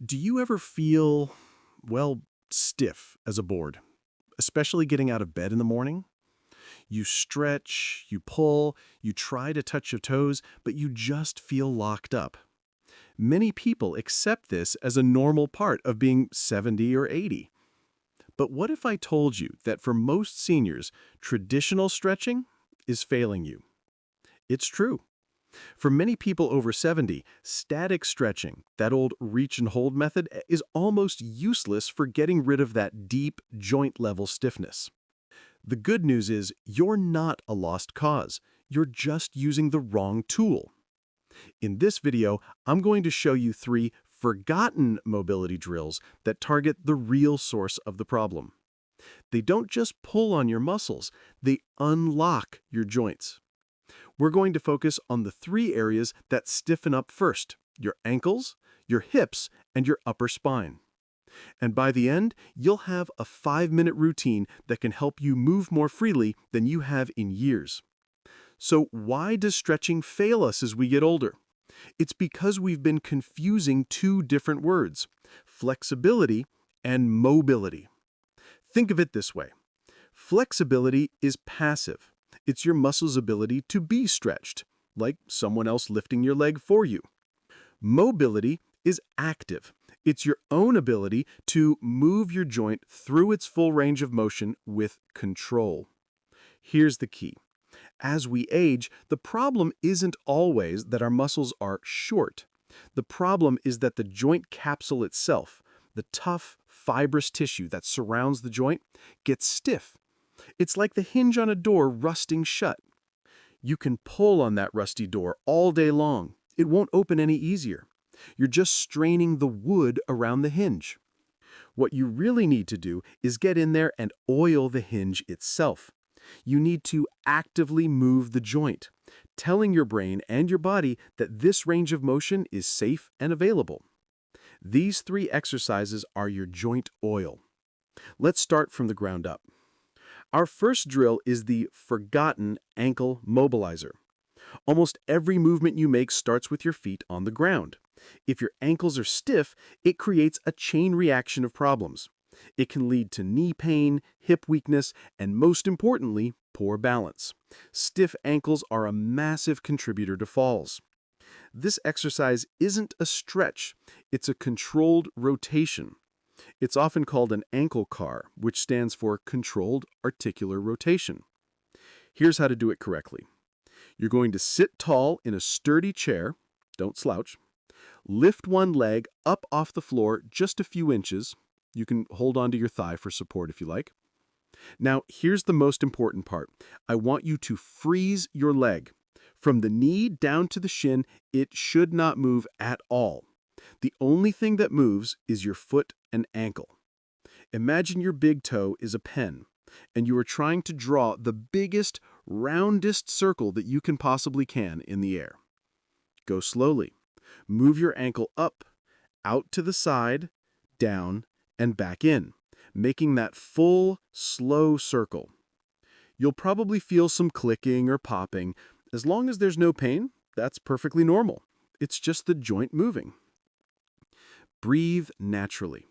Do you ever feel, well, stiff as a board, especially getting out of bed in the morning? You stretch, you pull, you try to touch your toes, but you just feel locked up. Many people accept this as a normal part of being 70 or 80. But what if I told you that for most seniors, traditional stretching is failing you? It's true. For many people over 70, static stretching, that old reach and hold method, is almost useless for getting rid of that deep joint level stiffness. The good news is you're not a lost cause. You're just using the wrong tool. In this video, I'm going to show you 3 forgotten mobility drills that target the real source of the problem. They don't just pull on your muscles, they unlock your joints. We're going to focus on the 3 areas that stiffen up first: your ankles, your hips, and your upper spine. And by the end, you'll have a 5-minute routine that can help you move more freely than you have in years. So why does stretching fail us as we get older? It's because we've been confusing 2 different words: flexibility and mobility. Think of it this way. Flexibility is passive. It's your muscle's ability to be stretched, like someone else lifting your leg for you. Mobility is active. It's your own ability to move your joint through its full range of motion with control. Here's the key. As we age, the problem isn't always that our muscles are short. The problem is that the joint capsule itself, the tough, fibrous tissue that surrounds the joint, gets stiff. It's like the hinge on a door rusting shut. You can pull on that rusty door all day long. It won't open any easier. You're just straining the wood around the hinge. What you really need to do is get in there and oil the hinge itself. You need to actively move the joint, telling your brain and your body that this range of motion is safe and available. These 3 exercises are your joint oil. Let's start from the ground up. Our first drill is the forgotten ankle mobilizer. Almost every movement you make starts with your feet on the ground. If your ankles are stiff, it creates a chain reaction of problems. It can lead to knee pain, hip weakness, and most importantly, poor balance. Stiff ankles are a massive contributor to falls. This exercise isn't a stretch, it's a controlled rotation. It's often called an ankle car, which stands for controlled articular rotation. Here's how to do it correctly. You're going to sit tall in a sturdy chair, don't slouch. Lift one leg up off the floor just a few inches. You can hold onto your thigh for support if you like. Now, here's the most important part. I want you to freeze your leg. From the knee down to the shin, it should not move at all. The only thing that moves is your foot and ankle. Imagine your big toe is a pen, and you are trying to draw the biggest, roundest circle that you can possibly can in the air. Go slowly. Move your ankle up, out to the side, down, and back in, making that full, slow circle. You'll probably feel some clicking or popping. As long as there's no pain, that's perfectly normal. It's just the joint moving. Breathe naturally.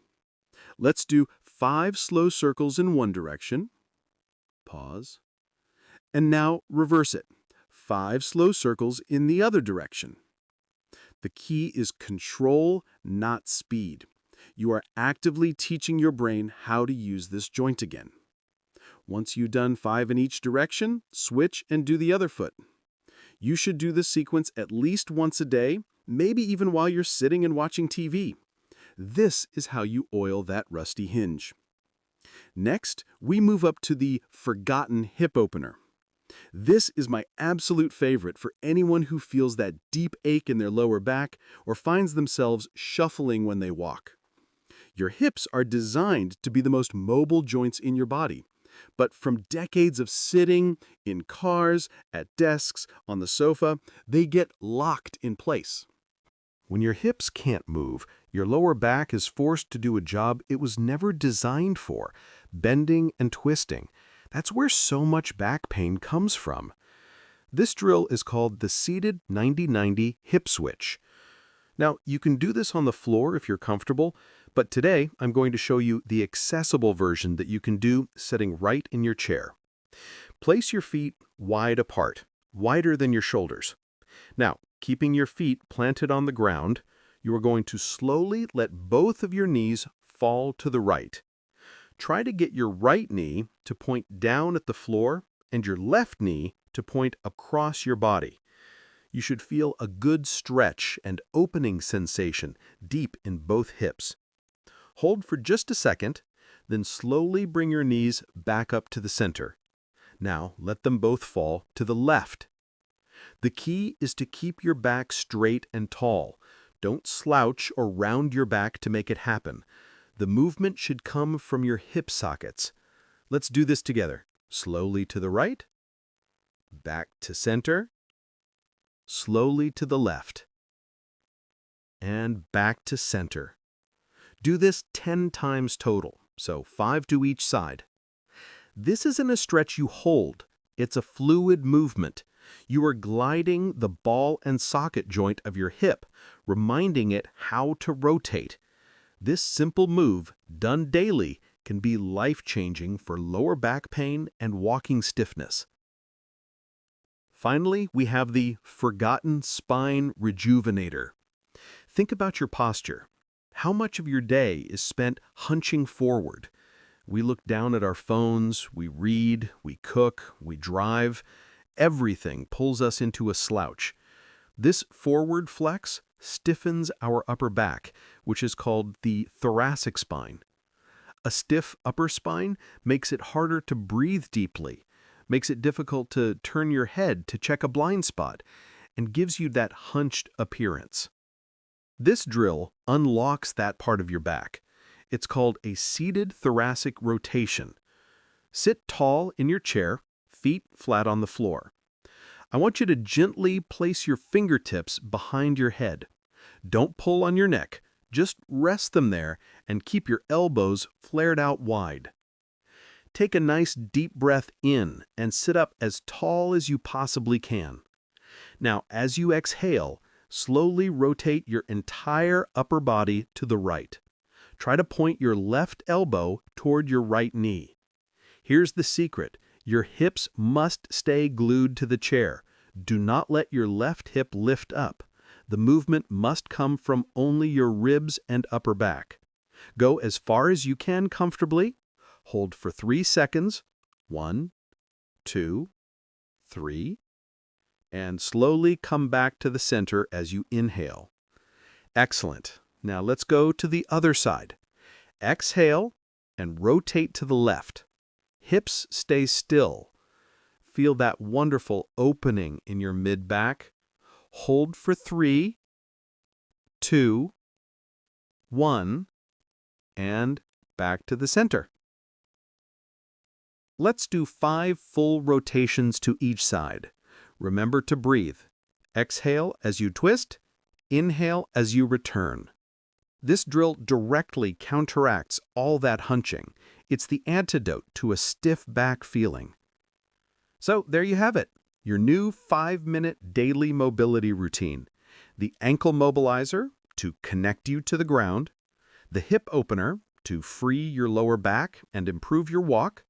Let's do 5 slow circles in one direction. Pause. And now reverse it. 5 slow circles in the other direction. The key is control, not speed. You are actively teaching your brain how to use this joint again. Once you've done 5 in each direction, switch and do the other foot. You should do this sequence at least once a day, maybe even while you're sitting and watching TV. This is how you oil that rusty hinge. Next, we move up to the forgotten hip opener. This is my absolute favorite for anyone who feels that deep ache in their lower back or finds themselves shuffling when they walk. Your hips are designed to be the most mobile joints in your body, but from decades of sitting, in cars, at desks, on the sofa, they get locked in place. When your hips can't move, your lower back is forced to do a job it was never designed for: bending and twisting. That's where so much back pain comes from. This drill is called the seated 90-90 hip switch. Now, you can do this on the floor if you're comfortable, but today I'm going to show you the accessible version that you can do sitting right in your chair. Place your feet wide apart, wider than your shoulders. Now, keeping your feet planted on the ground, you are going to slowly let both of your knees fall to the right. Try to get your right knee to point down at the floor and your left knee to point across your body. You should feel a good stretch and opening sensation deep in both hips. Hold for just a second, then slowly bring your knees back up to the center. Now let them both fall to the left. The key is to keep your back straight and tall. Don't slouch or round your back to make it happen. The movement should come from your hip sockets. Let's do this together. Slowly to the right, back to center, slowly to the left, and back to center. Do this 10 times total, so 5 to each side. This isn't a stretch you hold. It's a fluid movement. You are gliding the ball and socket joint of your hip, reminding it how to rotate. This simple move, done daily, can be life-changing for lower back pain and walking stiffness. Finally, we have the forgotten spine rejuvenator. Think about your posture. How much of your day is spent hunching forward? We look down at our phones, we read, we cook, we drive. Everything pulls us into a slouch. This forward flex stiffens our upper back, which is called the thoracic spine. A stiff upper spine makes it harder to breathe deeply, makes it difficult to turn your head to check a blind spot, and gives you that hunched appearance. This drill unlocks that part of your back. It's called a seated thoracic rotation. Sit tall in your chair, feet flat on the floor. I want you to gently place your fingertips behind your head. Don't pull on your neck, just rest them there and keep your elbows flared out wide. Take a nice deep breath in and sit up as tall as you possibly can. Now, as you exhale, slowly rotate your entire upper body to the right. Try to point your left elbow toward your right knee. Here's the secret. Your hips must stay glued to the chair. Do not let your left hip lift up. The movement must come from only your ribs and upper back. Go as far as you can comfortably. Hold for 3 seconds. 1, 2, 3. And slowly come back to the center as you inhale. Excellent. Now let's go to the other side. Exhale and rotate to the left. Hips stay still. Feel that wonderful opening in your mid-back. Hold for 3, 2, 1, and back to the center. Let's do 5 full rotations to each side. Remember to breathe. Exhale as you twist, inhale as you return. This drill directly counteracts all that hunching. It's the antidote to a stiff back feeling. So there you have it, your new 5-minute daily mobility routine. The ankle mobilizer to connect you to the ground, the hip opener to free your lower back and improve your walk,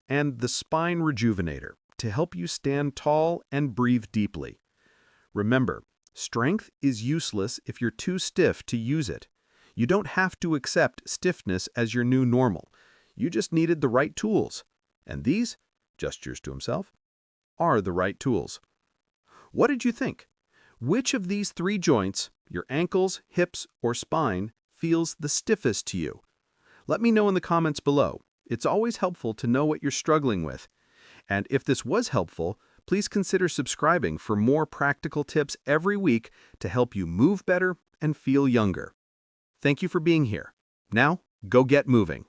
and the spine rejuvenator to help you stand tall and breathe deeply. Remember, strength is useless if you're too stiff to use it. You don't have to accept stiffness as your new normal. You just needed the right tools. And these, gestures to himself, are the right tools. What did you think? Which of these 3 joints, your ankles, hips, or spine, feels the stiffest to you? Let me know in the comments below. It's always helpful to know what you're struggling with. And if this was helpful, please consider subscribing for more practical tips every week to help you move better and feel younger. Thank you for being here. Now, go get moving.